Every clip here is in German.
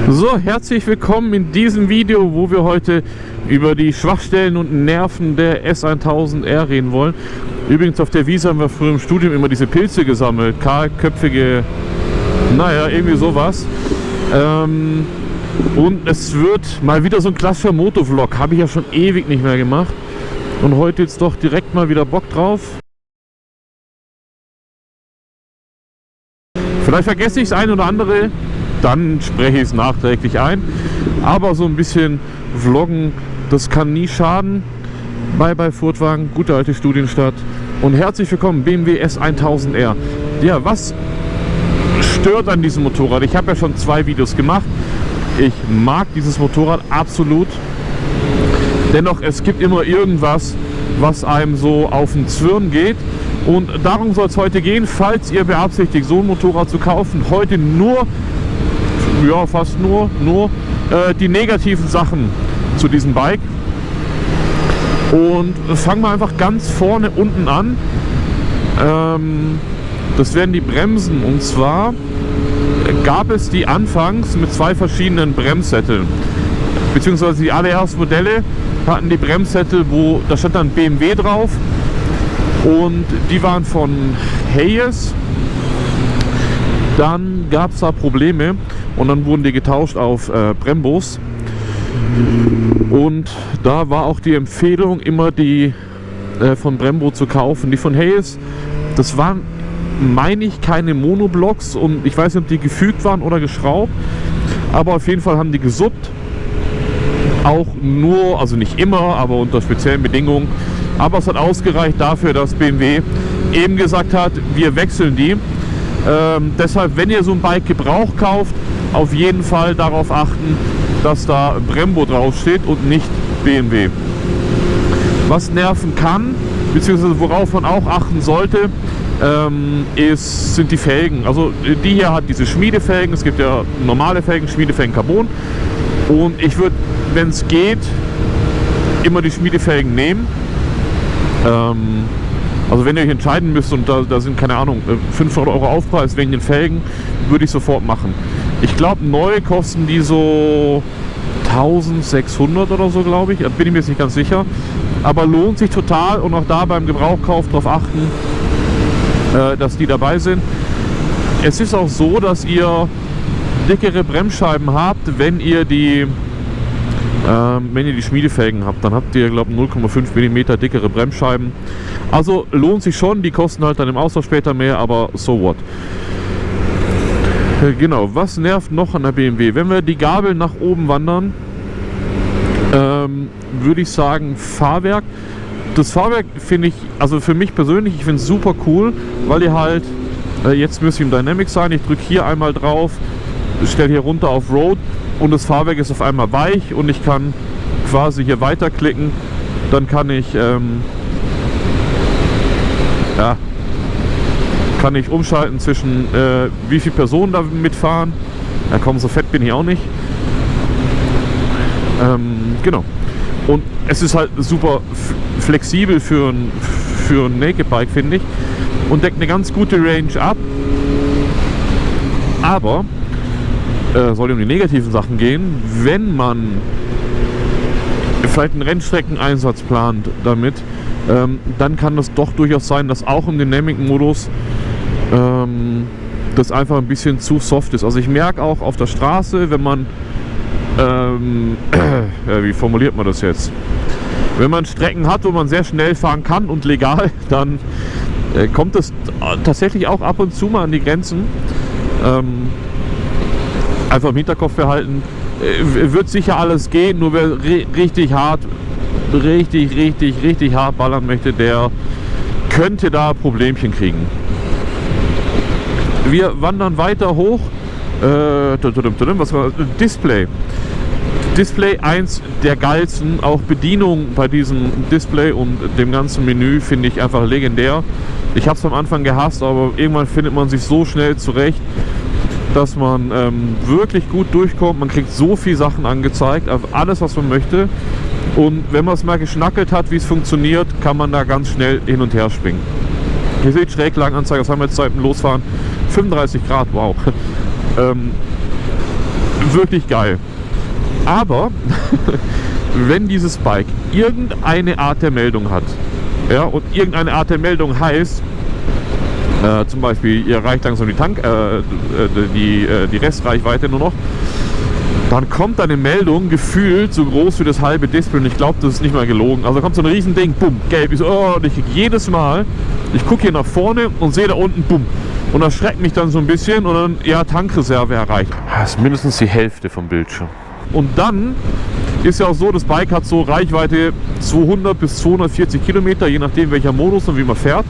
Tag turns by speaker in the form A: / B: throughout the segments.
A: So, herzlich willkommen in diesem Video, wo wir heute über die Schwachstellen und Nerven der S1000R reden wollen. Übrigens, auf der Wiese haben wir früher im Studium immer diese Pilze gesammelt, kahlköpfige, naja, irgendwie sowas. Und es wird mal wieder so ein klassischer Motovlog, habe ich ja schon ewig nicht mehr gemacht. Und heute jetzt doch direkt mal wieder Bock drauf. Vielleicht vergesse ich das ein oder andere, dann spreche ich es nachträglich ein. Aber so ein bisschen Vloggen, das kann nie schaden. Bei Furtwagen, gute alte Studienstadt. Und herzlich willkommen, BMW S1000R. Ja, was stört an diesem Motorrad? Ich habe ja schon 2 Videos gemacht. Ich mag dieses Motorrad absolut. Dennoch, es gibt immer irgendwas, was einem so auf den Zwirn geht. Und darum soll es heute gehen, falls ihr beabsichtigt, so ein Motorrad zu kaufen. Heute nur, ja fast nur die negativen Sachen zu diesem Bike. Und fangen wir einfach ganz vorne unten an. Das wären die Bremsen. Und zwar gab es die anfangs mit 2 verschiedenen Bremssätteln. Beziehungsweise die allerersten Modelle hatten die Bremssättel, wo da stand dann BMW drauf. Und die waren von Hayes. Dann gab es da Probleme und dann wurden die getauscht auf Brembos. Und da war auch die Empfehlung, immer die von Brembo zu kaufen. Die von Hayes, das waren, meine ich, keine Monoblocks und ich weiß nicht, ob die gefügt waren oder geschraubt. Aber auf jeden Fall haben die gesuppt. Auch nur, also nicht immer, aber unter speziellen Bedingungen. Aber es hat ausgereicht dafür, dass BMW eben gesagt hat, wir wechseln die. Deshalb, wenn ihr so ein Bike gebraucht kauft, auf jeden Fall darauf achten, dass da Brembo draufsteht und nicht BMW. Was nerven kann, beziehungsweise worauf man auch achten sollte, sind die Felgen. Also die hier hat diese Schmiedefelgen, es gibt ja normale Felgen, Schmiedefelgen Carbon. Und ich würde, wenn es geht, immer die Schmiedefelgen nehmen. Also wenn ihr euch entscheiden müsst und da sind, keine Ahnung, 500 € Aufpreis wegen den Felgen, würde ich sofort machen. Ich glaube, neu kosten die so 1600 oder so, glaube ich. Da bin ich mir jetzt nicht ganz sicher. Aber lohnt sich total und auch da beim Gebrauchkauf darauf achten, dass die dabei sind. Es ist auch so, dass ihr dickere Bremsscheiben habt, wenn ihr die Schmiedefelgen habt, dann habt ihr, glaube ich, 0,5 mm dickere Bremsscheiben. Also lohnt sich schon, die kosten halt dann im Austausch später mehr, aber so what. Genau, was nervt noch an der BMW? Wenn wir die Gabel nach oben wandern, würde ich sagen Fahrwerk. Das Fahrwerk finde ich, also für mich persönlich, ich finde es super cool, weil ihr halt, jetzt müsste im Dynamic sein, ich drücke hier einmal drauf, stelle hier runter auf Road und das Fahrwerk ist auf einmal weich und ich kann quasi hier weiterklicken. Dann kann ich umschalten zwischen wie viele Personen da mitfahren. Ja komm, so fett bin ich auch nicht. Genau. Und es ist halt super flexibel für ein Naked Bike, finde ich. Und deckt eine ganz gute Range ab. Aber soll um die negativen Sachen gehen, wenn man vielleicht einen Rennstreckeneinsatz plant damit, dann kann das doch durchaus sein, dass auch im Dynamic-Modus das einfach ein bisschen zu soft ist. Also ich merke auch auf der Straße, wenn man wie formuliert man das jetzt? Wenn man Strecken hat, wo man sehr schnell fahren kann und legal, dann kommt es tatsächlich auch ab und zu mal an die Grenzen. Einfach im Hinterkopf behalten, wird sicher alles gehen, nur wer richtig hart ballern möchte, der könnte da Problemchen kriegen. Wir wandern weiter hoch. Was war Display? Display, eins der geilsten, auch Bedienung bei diesem Display und dem ganzen Menü finde ich einfach legendär. Ich habe es am Anfang gehasst, aber irgendwann findet man sich so schnell zurecht, dass man wirklich gut durchkommt. Man kriegt so viele Sachen angezeigt, auf alles, was man möchte. Und wenn man es mal geschnackelt hat, wie es funktioniert, kann man da ganz schnell hin und her springen. Ihr seht Schräglagenanzeige, was haben wir jetzt Zeit im Losfahren? 35 Grad, wow. wirklich geil. Aber wenn dieses Bike irgendeine Art der Meldung hat, ja, und irgendeine Art der Meldung heißt, zum Beispiel, ihr erreicht langsam die Restreichweite nur noch, dann kommt eine Meldung gefühlt so groß wie das halbe Display und ich glaube, das ist nicht mal gelogen. Also da kommt so ein riesen Ding, bumm, gelb. Ich so, oh, und ich krieg jedes Mal, ich gucke hier nach vorne und sehe da unten, bumm. Und das schreckt mich dann so ein bisschen und dann, ja, Tankreserve erreicht. Das ist mindestens die Hälfte vom Bildschirm. Und dann ist ja auch so, das Bike hat so Reichweite 200 bis 240 Kilometer, je nachdem welcher Modus und wie man fährt.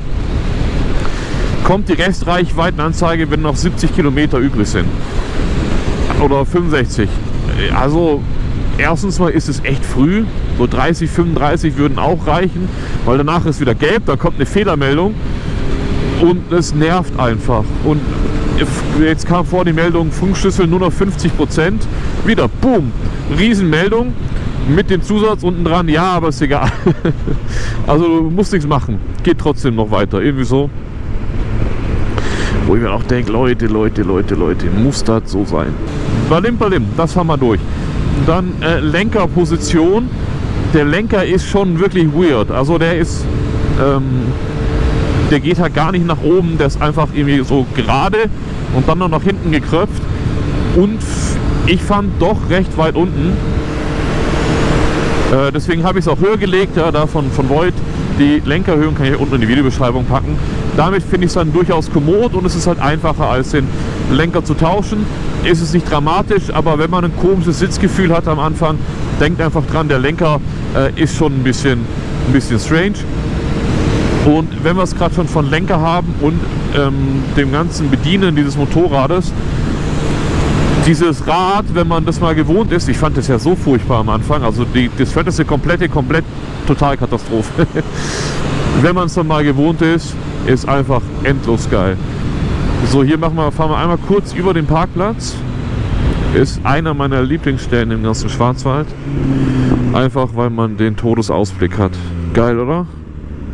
A: Kommt die Restreichweitenanzeige, wenn noch 70 Kilometer übrig sind. Oder 65. Also erstens mal ist es echt früh. So 30, 35 würden auch reichen, weil danach ist wieder gelb, da kommt eine Fehlermeldung und es nervt einfach. Und jetzt kam vor die Meldung, Funkschlüssel nur noch 50%. Wieder, boom, Riesenmeldung mit dem Zusatz unten dran, ja, aber ist egal. Also du musst nichts machen, geht trotzdem noch weiter, irgendwie so. Wo ich mir auch denke, Leute, muss das so sein? Balim, das haben wir durch. Dann Lenkerposition. Der Lenker ist schon wirklich weird. Also der ist, der geht halt gar nicht nach oben, der ist einfach irgendwie so gerade und dann noch nach hinten gekröpft. Und ich fand doch recht weit unten. Deswegen habe ich es auch höher gelegt, ja, da von Voigt. Die Lenkerhöhen kann ich hier unten in die Videobeschreibung packen. Damit finde ich es dann durchaus kommod und es ist halt einfacher als den Lenker zu tauschen. Ist es nicht dramatisch, aber wenn man ein komisches Sitzgefühl hat am Anfang, denkt einfach dran, der Lenker ist schon ein bisschen strange. Und wenn wir es gerade schon von Lenker haben und dem ganzen Bedienen dieses Motorrades, dieses Rad, wenn man das mal gewohnt ist, ich fand das ja so furchtbar am Anfang, also das Fett ist eine komplett total Katastrophe. Wenn man es dann mal gewohnt ist einfach endlos geil. So, hier fahren wir einmal kurz über den Parkplatz. Ist einer meiner Lieblingsstellen im ganzen Schwarzwald. Einfach, weil man den Todesausblick hat. Geil, oder?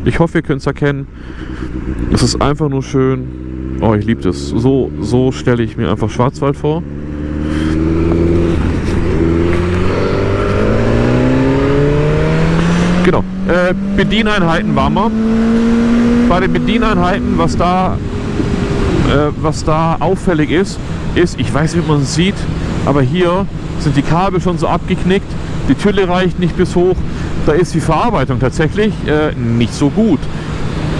A: Ich hoffe, ihr könnt es erkennen. Es ist einfach nur schön. Oh, ich liebe das. So stelle ich mir einfach Schwarzwald vor. Genau. Bedieneinheiten waren wir. Bei den Bedieneinheiten, was da auffällig ist, ich weiß nicht, ob man es sieht, aber hier sind die Kabel schon so abgeknickt, die Tülle reicht nicht bis hoch, da ist die Verarbeitung tatsächlich nicht so gut.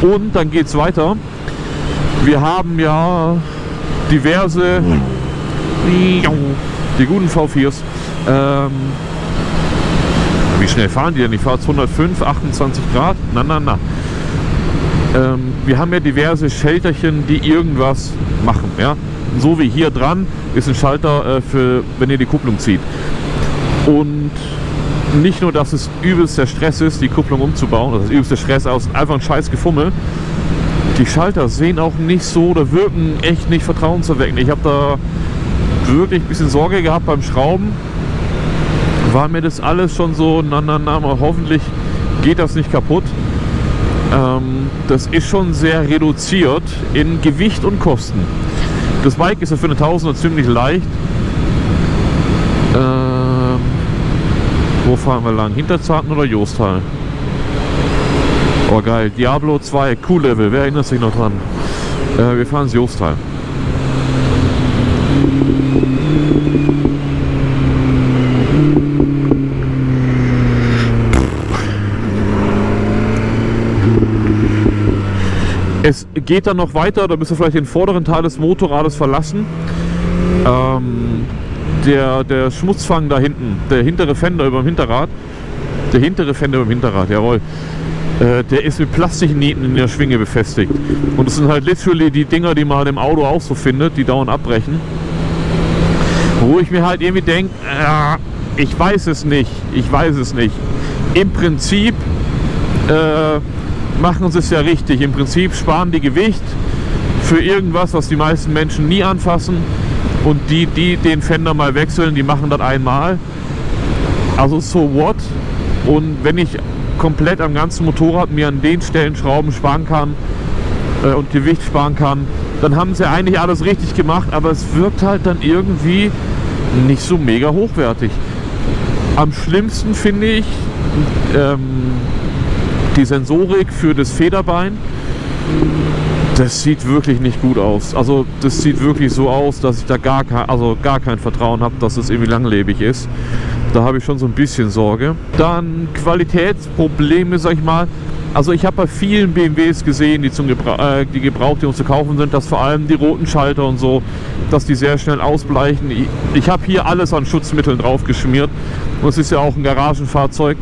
A: Und dann geht es weiter. Wir haben ja diverse, die guten V4s, wie schnell fahren die denn? Ich fahre jetzt 105, 28 Grad, na. Wir haben ja diverse Schalterchen, die irgendwas machen. Ja? So wie hier dran ist ein Schalter für, wenn ihr die Kupplung zieht. Und nicht nur, dass es übelst der Stress ist, die Kupplung umzubauen, das ist übelst der Stress aus, einfach ein scheiß Gefummel. Die Schalter sehen auch nicht so oder wirken echt nicht vertrauenserweckend. Ich habe da wirklich ein bisschen Sorge gehabt beim Schrauben. War mir das alles schon so, aber hoffentlich geht das nicht kaputt. Das ist schon sehr reduziert in Gewicht und Kosten. Das Bike ist ja für eine 1000er ziemlich leicht. Wo fahren wir lang? Hinterzarten oder Jostal? Oh geil, Diablo 2, Q-Level, wer erinnert sich noch dran? Wir fahren ins Jostal. Es geht dann noch weiter, da müsst ihr vielleicht den vorderen Teil des Motorrades verlassen. Der Schmutzfang da hinten, der hintere Fender über dem Hinterrad, jawohl, der ist mit Plastiknieten in der Schwinge befestigt. Und das sind halt literally die Dinger, die man im Auto auch so findet, die dauernd abbrechen. Wo ich mir halt irgendwie denke, ich weiß es nicht. Im Prinzip machen sie es ja richtig. Im Prinzip sparen die Gewicht für irgendwas, was die meisten Menschen nie anfassen. Und die den Fender mal wechseln, die machen das einmal. Also so what? Und wenn ich komplett am ganzen Motorrad mir an den Stellen Schrauben sparen kann und Gewicht sparen kann, dann haben sie eigentlich alles richtig gemacht. Aber es wirkt halt dann irgendwie nicht so mega hochwertig. Am schlimmsten finde ich die Sensorik für das Federbein. Das sieht wirklich nicht gut aus. Also das sieht wirklich so aus, dass ich da gar kein Vertrauen habe, dass es irgendwie langlebig ist. Da habe ich schon so ein bisschen Sorge. Dann Qualitätsprobleme, sag ich mal. Also ich habe bei vielen BMWs gesehen, die gebraucht, die uns zu kaufen sind, dass vor allem die roten Schalter und so, dass die sehr schnell ausbleichen. Ich habe hier alles an Schutzmitteln drauf geschmiert. Und es ist ja auch ein Garagenfahrzeug.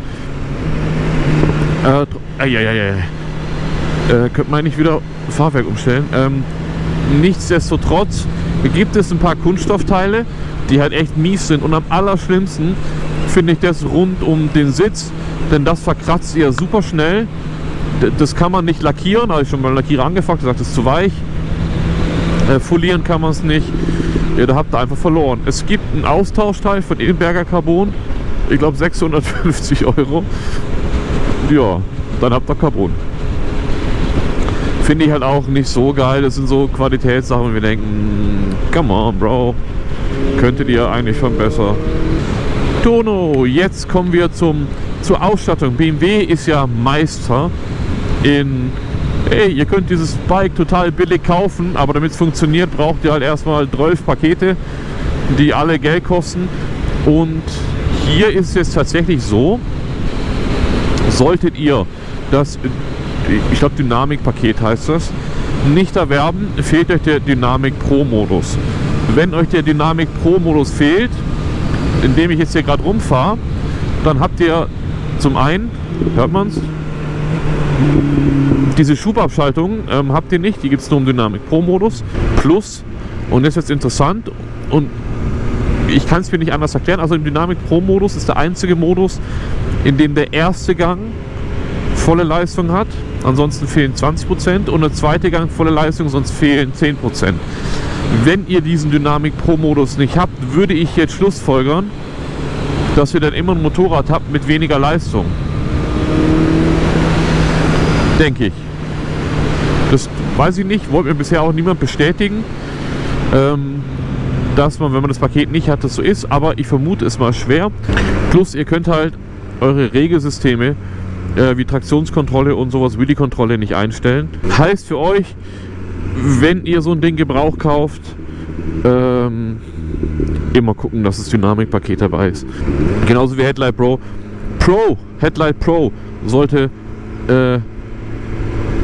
A: Könnte man nicht wieder Fahrwerk umstellen. Nichtsdestotrotz gibt es ein paar Kunststoffteile, die halt echt mies sind. Und am allerschlimmsten finde ich das rund um den Sitz, denn das verkratzt ihr super schnell. Das kann man nicht lackieren, habe ich schon beim Lackierer angefragt, gesagt, das ist zu weich. Folieren kann man es nicht. Ja, da habt ihr einfach verloren. Es gibt ein Austauschteil von Edelberger Carbon, ich glaube 650 €. Ja, dann habt ihr Carbon. Finde ich halt auch nicht so geil. Das sind so Qualitätssachen und wir denken, come on, Bro. Könntet ihr eigentlich schon besser. Tono, jetzt kommen wir zur Ausstattung. BMW ist ja Meister in, hey, ihr könnt dieses Bike total billig kaufen, aber damit es funktioniert, braucht ihr halt erstmal 12 Pakete, die alle Geld kosten. Und hier ist es tatsächlich so, solltet ihr das, ich glaube Dynamik-Paket heißt das, nicht erwerben, fehlt euch der Dynamic Pro Modus. Wenn euch der Dynamic Pro Modus fehlt, indem ich jetzt hier gerade rumfahre, dann habt ihr zum einen, hört man es, diese Schubabschaltung habt ihr nicht, die gibt es nur im Dynamic Pro Modus. Plus, und das ist jetzt interessant und ich kann es mir nicht anders erklären, also im Dynamic Pro Modus ist der einzige Modus, in dem der erste Gang volle Leistung hat, ansonsten fehlen 20% und der zweite Gang volle Leistung, sonst fehlen 10%. Wenn ihr diesen Dynamic Pro Modus nicht habt, würde ich jetzt schlussfolgern, dass ihr dann immer ein Motorrad habt mit weniger Leistung. Denke ich. Das weiß ich nicht, wollte mir bisher auch niemand bestätigen, dass man, wenn man das Paket nicht hat, das so ist, aber ich vermute es mal schwer. Plus ihr könnt halt eure Regelsysteme wie Traktionskontrolle und sowas, Wheelie-Kontrolle nicht einstellen. Heißt für euch, wenn ihr so ein Ding Gebrauch kauft, immer gucken, dass das Dynamikpaket dabei ist. Genauso wie Headlight Pro. Headlight Pro sollte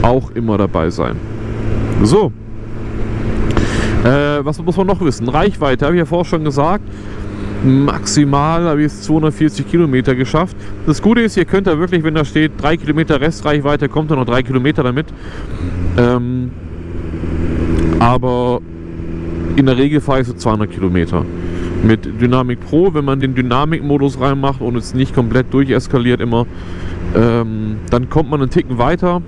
A: auch immer dabei sein. So. Was muss man noch wissen? Reichweite, habe ich ja vorher schon gesagt. Maximal habe ich jetzt 240 Kilometer geschafft. Das Gute ist, ihr könnt da wirklich, wenn da steht 3 Kilometer Restreichweite, kommt da noch 3 Kilometer damit. Aber in der Regel fahre ich so 200 Kilometer. Mit Dynamic Pro, wenn man den Dynamik-Modus reinmacht und es nicht komplett durcheskaliert immer, dann kommt man einen Ticken weiter.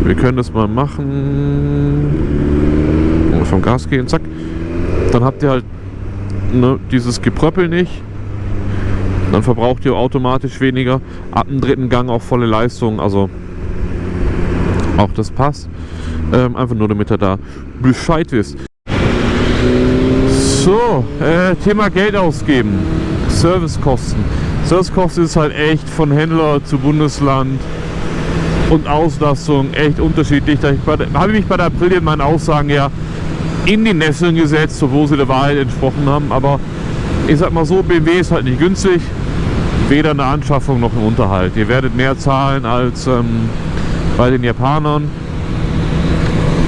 A: Wir können das mal machen. Vom Gas gehen, zack. Dann habt ihr halt dieses Gepröppel nicht. Dann verbraucht ihr automatisch weniger. Ab dem dritten Gang auch volle Leistung. Also auch das passt. Einfach nur damit ihr da Bescheid wisst. So, Thema Geld ausgeben. Servicekosten. Servicekosten ist halt echt von Händler zu Bundesland und Auslastung echt unterschiedlich. Da habe ich mich bei der Aprilia in meinen Aussagen ja in die Nesseln gesetzt, obwohl sie der Wahrheit entsprochen haben. Aber ich sag mal so, BMW ist halt nicht günstig. Weder in der Anschaffung noch im Unterhalt. Ihr werdet mehr zahlen als bei den Japanern.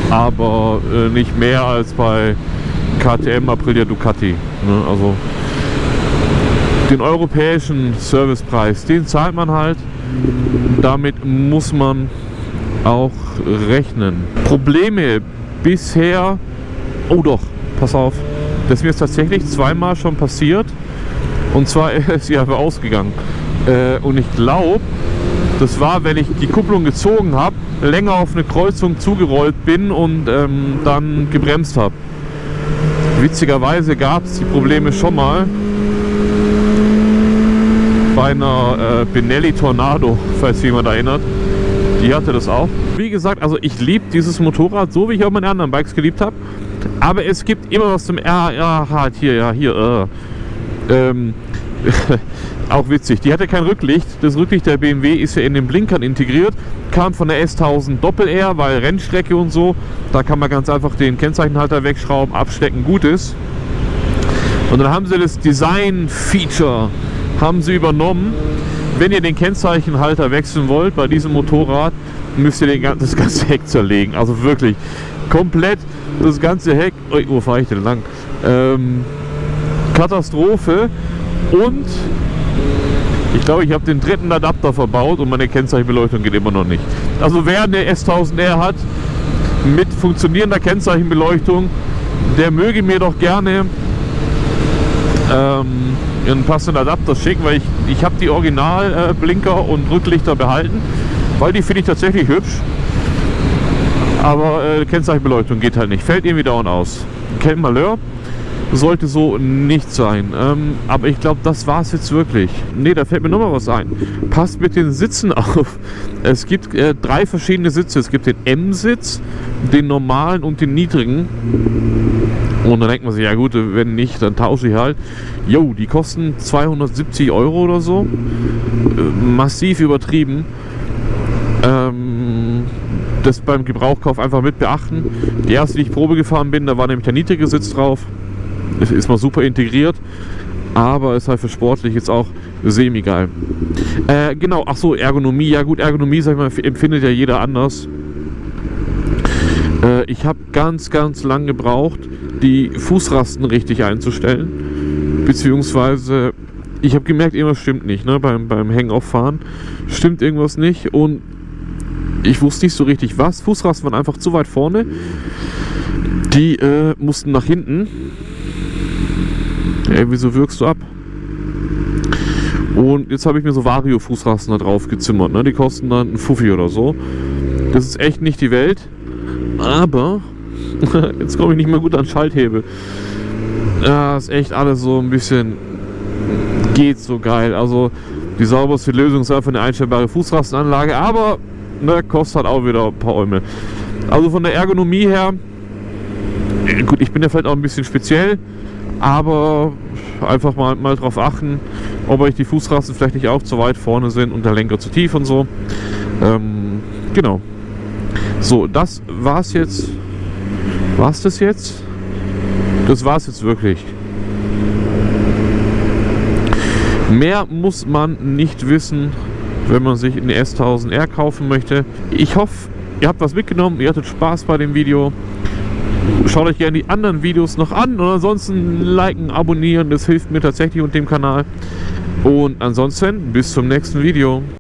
A: Aber nicht mehr als bei KTM, Aprilia, Ducati. Ne? Also den europäischen Servicepreis, den zahlt man halt. Damit muss man auch rechnen. Probleme bisher, oh doch, pass auf, das ist mir jetzt tatsächlich zweimal schon passiert. Und zwar ist sie einfach ausgegangen. Und ich glaube, das war, wenn ich die Kupplung gezogen habe, länger auf eine Kreuzung zugerollt bin und dann gebremst habe. Witzigerweise gab es die Probleme schon mal bei einer Benelli Tornado, falls jemand erinnert. Die hatte das auch. Wie gesagt, also ich liebe dieses Motorrad, so wie ich auch meine anderen Bikes geliebt habe. Aber es gibt immer was zum auch witzig, die hatte kein Rücklicht. Das Rücklicht der BMW ist ja in den Blinkern integriert. Kam von der S1000 Doppel-R, weil Rennstrecke und so. Da kann man ganz einfach den Kennzeichenhalter wegschrauben, abstecken, gut ist. Und dann haben sie das Design-Feature haben sie übernommen. Wenn ihr den Kennzeichenhalter wechseln wollt bei diesem Motorrad, müsst ihr das ganze Heck zerlegen. Also wirklich komplett das ganze Heck. Wo fahre ich denn lang? Katastrophe. Und ich glaube, ich habe den dritten Adapter verbaut und meine Kennzeichenbeleuchtung geht immer noch nicht. Also wer eine S1000R hat mit funktionierender Kennzeichenbeleuchtung, der möge mir doch gerne einen passenden Adapter schicken, weil ich habe die Original Blinker und Rücklichter behalten, weil die finde ich tatsächlich hübsch. Aber Kennzeichenbeleuchtung geht halt nicht. Fällt irgendwie dauernd aus. Kein Malheur. Sollte so nicht sein. Aber ich glaube, das war es jetzt wirklich. Ne, da fällt mir nochmal was ein. Passt mit den Sitzen auf. Es gibt 3 verschiedene Sitze. Es gibt den M-Sitz, den normalen und den niedrigen. Und dann denkt man sich, ja gut, wenn nicht, dann tausche ich halt. Jo, die kosten 270 € oder so. Massiv übertrieben. Das beim Gebrauchkauf einfach mit beachten. Die erste, die ich Probe gefahren bin, da war nämlich der niedrige Sitz drauf. Ist mal super integriert, aber ist halt für sportlich jetzt auch semi-geil. Genau, ach so, Ergonomie. Ja gut, Ergonomie, sag ich mal, empfindet ja jeder anders. Ich habe ganz lang gebraucht, die Fußrasten richtig einzustellen. Beziehungsweise, ich habe gemerkt, irgendwas stimmt nicht, ne? Beim Hängauffahren stimmt irgendwas nicht und ich wusste nicht so richtig was. Fußrasten waren einfach zu weit vorne. Die mussten nach hinten. Ey, wieso wirkst du ab? Und jetzt habe ich mir so Vario-Fußrasten da drauf gezimmert. Ne? Die kosten dann einen Fuffi oder so. Das ist echt nicht die Welt. Aber jetzt komme ich nicht mehr gut an Schalthebel. Ja, ist echt alles so ein bisschen... Geht so geil. Also die sauberste Lösung ist einfach eine einstellbare Fußrastenanlage. Aber ne, kostet halt auch wieder ein paar Eumel. Also von der Ergonomie her... Gut, ich bin ja vielleicht auch ein bisschen speziell. Aber einfach mal drauf achten, ob euch die Fußrasten vielleicht nicht auch zu weit vorne sind und der Lenker zu tief und so. Genau. So, das war's jetzt. War's das jetzt? Das war's jetzt wirklich. Mehr muss man nicht wissen, wenn man sich eine S1000R kaufen möchte. Ich hoffe, ihr habt was mitgenommen, ihr hattet Spaß bei dem Video. Schaut euch gerne die anderen Videos noch an und ansonsten liken, abonnieren, das hilft mir tatsächlich und dem Kanal. Und ansonsten bis zum nächsten Video.